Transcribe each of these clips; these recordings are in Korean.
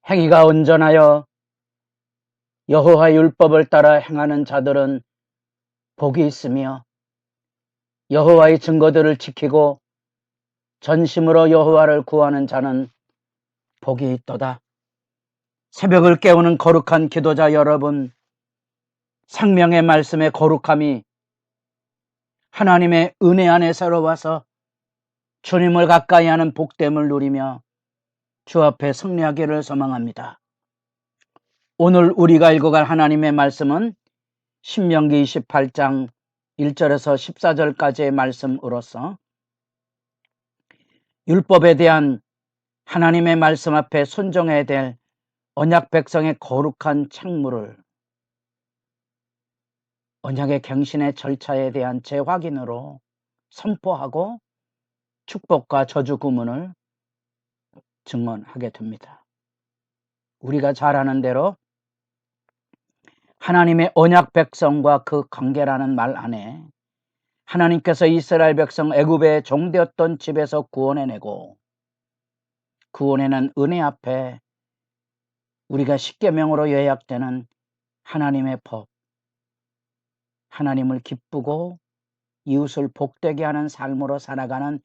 행위가 온전하여 여호와의 율법을 따라 행하는 자들은 복이 있으며 여호와의 증거들을 지키고 전심으로 여호와를 구하는 자는 복이 있도다. 새벽을 깨우는 거룩한 기도자 여러분, 생명의 말씀의 거룩함이 하나님의 은혜 안에 새로워서 주님을 가까이 하는 복됨을 누리며 주 앞에 승리하기를 소망합니다. 오늘 우리가 읽어갈 하나님의 말씀은 신명기 28장 1절에서 14절까지의 말씀으로서 율법에 대한 하나님의 말씀 앞에 순종해야 될 언약 백성의 거룩한 책무를 언약의 갱신의 절차에 대한 재확인으로 선포하고 축복과 저주 구문을 증언하게 됩니다. 우리가 잘 아는 대로 하나님의 언약 백성과 그 관계라는 말 안에 하나님께서 이스라엘 백성 애굽의 종되었던 집에서 구원해내고 구원해낸 은혜 앞에 우리가 십계명으로 요약되는 하나님의 법, 하나님을 기쁘고 이웃을 복되게 하는 삶으로 살아가는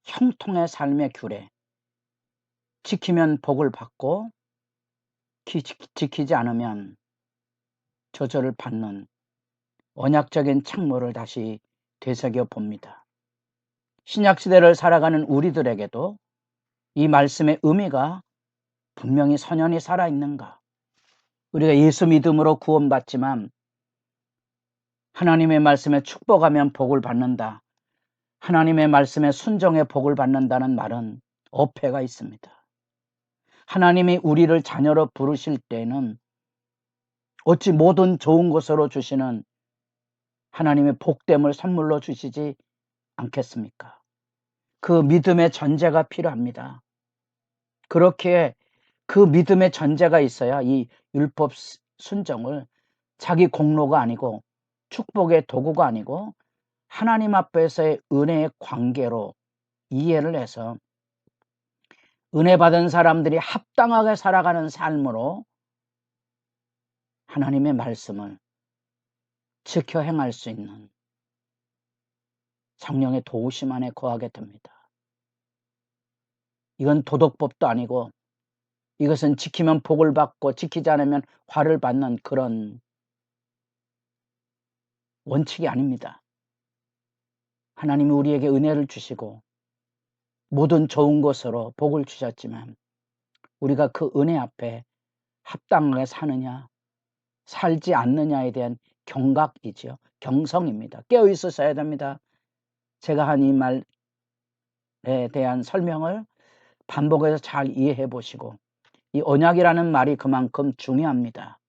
형통의 삶의 규례, 지키면 복을 받고 지키지 않으면 저절을 받는 언약적인 책무를 다시 되새겨 봅니다. 신약시대를 살아가는 우리들에게도 이 말씀의 의미가 분명히 선연히 살아있는가? 우리가 예수 믿음으로 구원받지만 하나님의 말씀에 축복하면 복을 받는다. 하나님의 말씀에 순종해 복을 받는다는 말은 어폐가 있습니다. 하나님이 우리를 자녀로 부르실 때는 어찌 모든 좋은 것으로 주시는 하나님의 복됨을 선물로 주시지 않겠습니까? 그 믿음의 전제가 필요합니다. 그렇게 그 믿음의 전제가 있어야 이 율법 순종을 자기 공로가 아니고 축복의 도구가 아니고 하나님 앞에서의 은혜의 관계로 이해를 해서 은혜 받은 사람들이 합당하게 살아가는 삶으로 하나님의 말씀을 지켜 행할 수 있는 성령의 도우심 안에 거하게 됩니다. 이건 도덕법도 아니고 이것은 지키면 복을 받고 지키지 않으면 화를 받는 그런 원칙이 아닙니다. 하나님이 우리에게 은혜를 주시고 모든 좋은 것으로 복을 주셨지만 우리가 그 은혜 앞에 합당하게 사느냐 살지 않느냐에 대한 경각이죠. 경성입니다. 깨어 있으셔야 됩니다. 제가 한 이 말에 대한 설명을 반복해서 잘 이해해 보시고 이 언약이라는 말이 그만큼 중요합니다.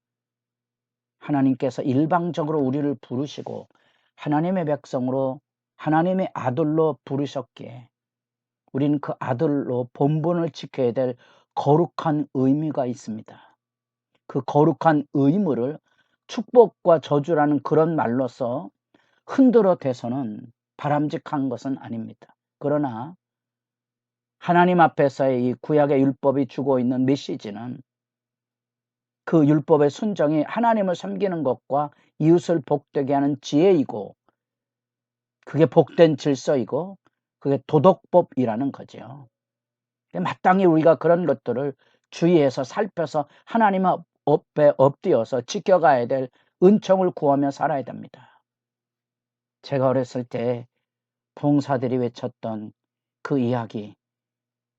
하나님께서 일방적으로 우리를 부르시고 하나님의 백성으로 하나님의 아들로 부르셨기에 우리는 그 아들로 본분을 지켜야 될 거룩한 의무가 있습니다. 그 거룩한 의무를 축복과 저주라는 그런 말로서 흔들어 대서는 바람직한 것은 아닙니다. 그러나 하나님 앞에서의 이 구약의 율법이 주고 있는 메시지는 그 율법의 순종이 하나님을 섬기는 것과 이웃을 복되게 하는 지혜이고 그게 복된 질서이고 그게 도덕법이라는 거죠. 마땅히 우리가 그런 것들을 주의해서 살펴서 하나님 앞에 엎드려서 지켜가야 될 은총을 구하며 살아야 됩니다. 제가 어렸을 때 봉사들이 외쳤던 그 이야기,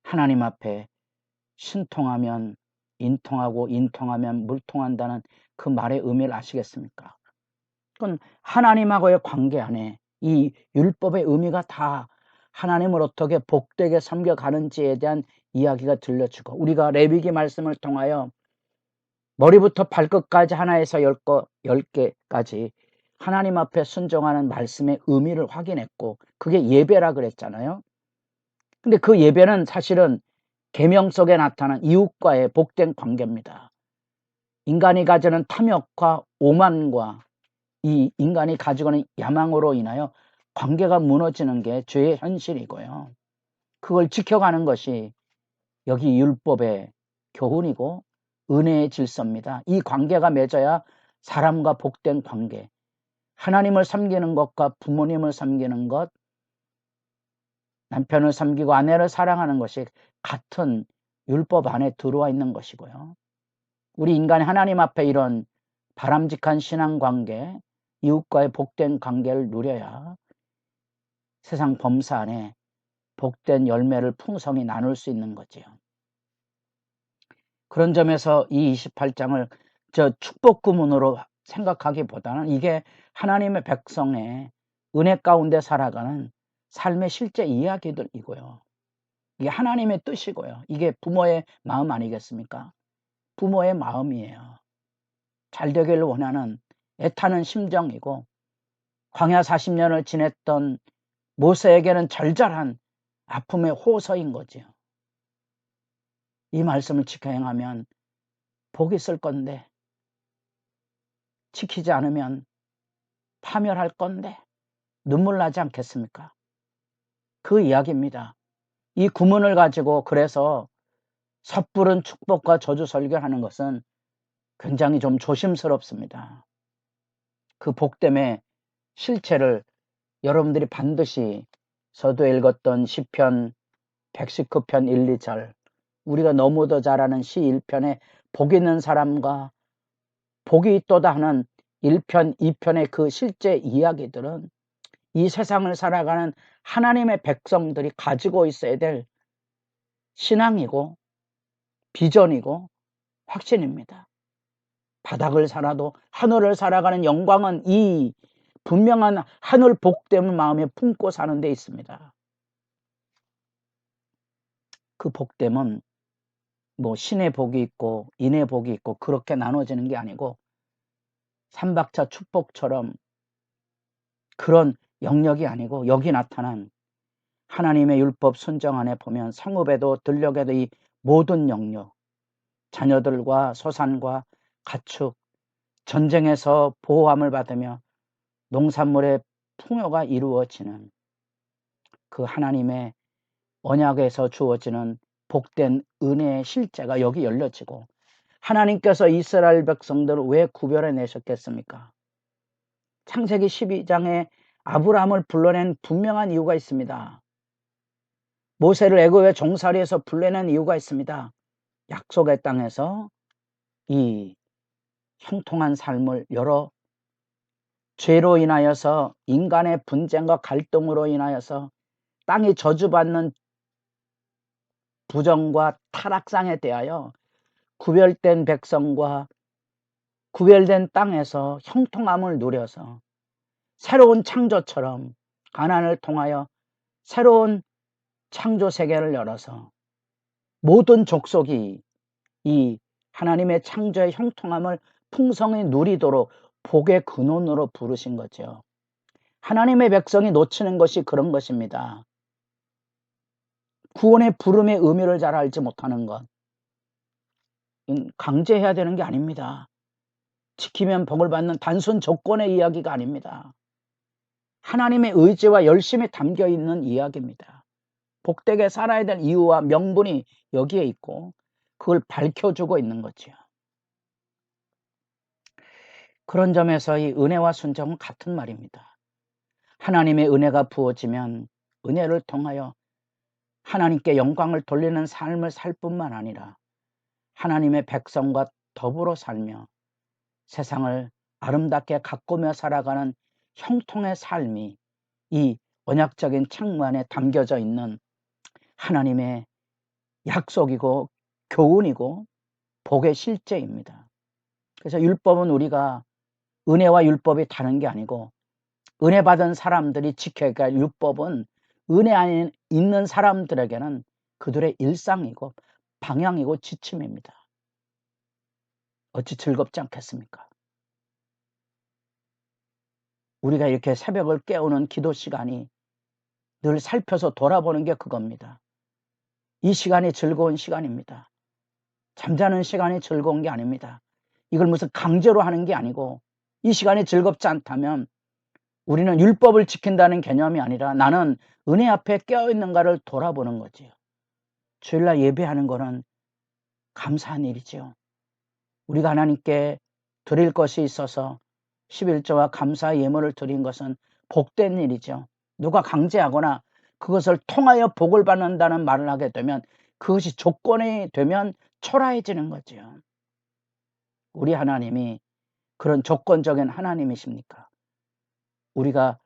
하나님 앞에 신통하면 인통하고 인통하면 물통한다는 그 말의 의미를 아시겠습니까? 그건 하나님하고의 관계 안에 이 율법의 의미가 다 하나님을 어떻게 복되게 섬겨가는지에 대한 이야기가 들려주고 우리가 레위기 말씀을 통하여 머리부터 발끝까지 하나에서 10개까지 하나님 앞에 순종하는 말씀의 의미를 확인했고 그게 예배라 그랬잖아요. 근데 그 예배는 사실은 계명 속에 나타난 이웃과의 복된 관계입니다. 인간이 가지는 탐욕과 오만과 이 인간이 가지고 있는 야망으로 인하여 관계가 무너지는 게 죄의 현실이고요. 그걸 지켜가는 것이 여기 율법의 교훈이고 은혜의 질서입니다. 이 관계가 맺어야 사람과 복된 관계, 하나님을 섬기는 것과 부모님을 섬기는 것, 남편을 섬기고 아내를 사랑하는 것이 같은 율법 안에 들어와 있는 것이고요. 우리 인간이 하나님 앞에 이런 바람직한 신앙관계, 이웃과의 복된 관계를 누려야 세상 범사 안에 복된 열매를 풍성히 나눌 수 있는 거지요. 그런 점에서 이 28장을 축복 구문으로 생각하기보다는 이게 하나님의 백성의 은혜 가운데 살아가는 삶의 실제 이야기들이고요. 이게 하나님의 뜻이고요. 이게 부모의 마음 아니겠습니까? 부모의 마음이에요. 잘 되기를 원하는 애타는 심정이고, 광야 40년을 지냈던 모세에게는 절절한 아픔의 호소인 거지요. 이 말씀을 지켜 행하면 복이 있을 건데, 지키지 않으면 파멸할 건데 눈물 나지 않겠습니까? 그 이야기입니다. 이 구문을 가지고 그래서 섣부른 축복과 저주 설교하는 것은 굉장히 좀 조심스럽습니다. 그 복됨의 실체를 여러분들이 반드시 서두에 읽었던 시편 119편 1, 2절, 우리가 너무도 잘 아는 시 1편에 복 있는 사람과 복이 있도다 하는 1편, 2편의 그 실제 이야기들은 이 세상을 살아가는 하나님의 백성들이 가지고 있어야 될 신앙이고 비전이고 확신입니다. 바닥을 살아도 하늘을 살아가는 영광은 이 분명한 하늘 복됨을 마음에 품고 사는 데 있습니다. 그 복됨은 뭐 신의 복이 있고 인의 복이 있고 그렇게 나눠지는 게 아니고 삼박자 축복처럼 그런 영역이 아니고, 여기 나타난 하나님의 율법 순정 안에 보면 성읍에도 들녘에도 이 모든 영역, 자녀들과 소산과 가축, 전쟁에서 보호함을 받으며 농산물의 풍요가 이루어지는 그 하나님의 언약에서 주어지는 복된 은혜의 실제가 여기 열려지고, 하나님께서 이스라엘 백성들을 왜 구별해 내셨겠습니까? 창세기 12장에 아브라함을 불러낸 분명한 이유가 있습니다. 모세를 애굽의 종살이에서 불러낸 이유가 있습니다. 약속의 땅에서 이 형통한 삶을 여러 죄로 인하여서 인간의 분쟁과 갈등으로 인하여서 땅이 저주받는 부정과 타락상에 대하여 구별된 백성과 구별된 땅에서 형통함을 누려서 새로운 창조처럼 가나안을 통하여 새로운 창조 세계를 열어서 모든 족속이 이 하나님의 창조의 형통함을 풍성히 누리도록 복의 근원으로 부르신 거죠. 하나님의 백성이 놓치는 것이 그런 것입니다. 구원의 부름의 의미를 잘 알지 못하는 것. 강제해야 되는 게 아닙니다. 지키면 복을 받는 단순 조건의 이야기가 아닙니다. 하나님의 의지와 열심이 담겨 있는 이야기입니다. 복되게 살아야 될 이유와 명분이 여기에 있고 그걸 밝혀주고 있는 거죠. 그런 점에서 이 은혜와 순종은 같은 말입니다. 하나님의 은혜가 부어지면 은혜를 통하여 하나님께 영광을 돌리는 삶을 살 뿐만 아니라 하나님의 백성과 더불어 살며 세상을 아름답게 가꾸며 살아가는 형통의 삶이 이 언약적인 창문 안에 담겨져 있는 하나님의 약속이고 교훈이고 복의 실제입니다. 그래서 율법은 우리가 은혜와 율법이 다른 게 아니고, 은혜 받은 사람들이 지켜야 할 율법은 은혜 안에 있는 사람들에게는 그들의 일상이고 방향이고 지침입니다. 어찌 즐겁지 않겠습니까? 우리가 이렇게 새벽을 깨우는 기도 시간이 늘 살펴서 돌아보는 게 그겁니다. 이 시간이 즐거운 시간입니다. 잠자는 시간이 즐거운 게 아닙니다. 이걸 무슨 강제로 하는 게 아니고, 이 시간이 즐겁지 않다면 우리는 율법을 지킨다는 개념이 아니라 나는 은혜 앞에 깨어있는가를 돌아보는 거지요. 주일날 예배하는 거는 감사한 일이지요. 우리가 하나님께 드릴 것이 있어서 11조와 감사 예물을 드린 것은 복된 일이죠. 누가 강제하거나 그것을 통하여 복을 받는다는 말을 하게 되면 그것이 조건이 되면 초라해지는 거죠. 우리 하나님이 그런 조건적인 하나님이십니까? 우리가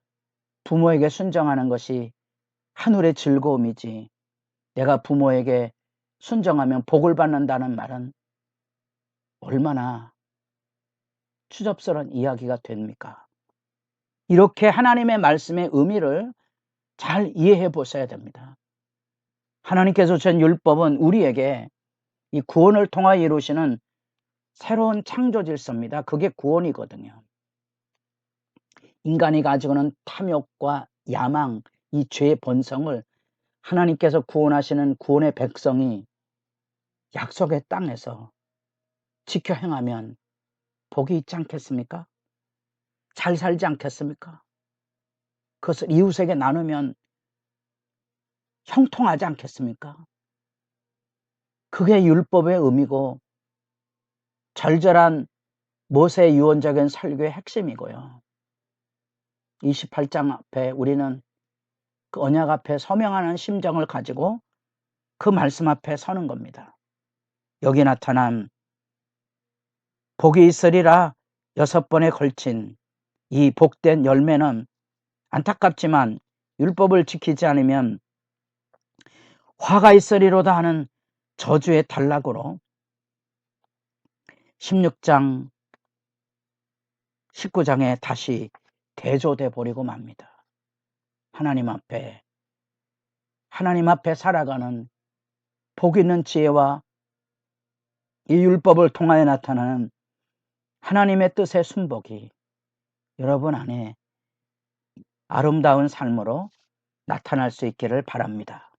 부모에게 순종하는 것이 하늘의 즐거움이지, 내가 부모에게 순종하면 복을 받는다는 말은 얼마나 추접스러운 이야기가 됩니까? 이렇게 하나님의 말씀의 의미를 잘 이해해 보셔야 됩니다. 하나님께서 주신 율법은 우리에게 이 구원을 통하여 이루시는 새로운 창조 질서입니다. 그게 구원이거든요. 인간이 가지고는 탐욕과 야망, 이 죄의 본성을 하나님께서 구원하시는 구원의 백성이 약속의 땅에서 지켜 행하면 복이 있지 않겠습니까? 잘 살지 않겠습니까? 그것을 이웃에게 나누면 형통하지 않겠습니까? 그게 율법의 의미고 절절한 모세 유언적인 설교의 핵심이고요. 28장 앞에 우리는 그 언약 앞에 서명하는 심정을 가지고 그 말씀 앞에 서는 겁니다. 여기 나타난 복이 있으리라 6번에 걸친 이 복된 열매는 안타깝지만 율법을 지키지 않으면 화가 있으리로다 하는 저주의 단락으로 16장 19장에 다시 대조돼 버리고 맙니다. 하나님 앞에 살아가는 복 있는 지혜와 이 율법을 통하여 나타나는 하나님의 뜻의 순복이 여러분 안에 아름다운 삶으로 나타날 수 있기를 바랍니다.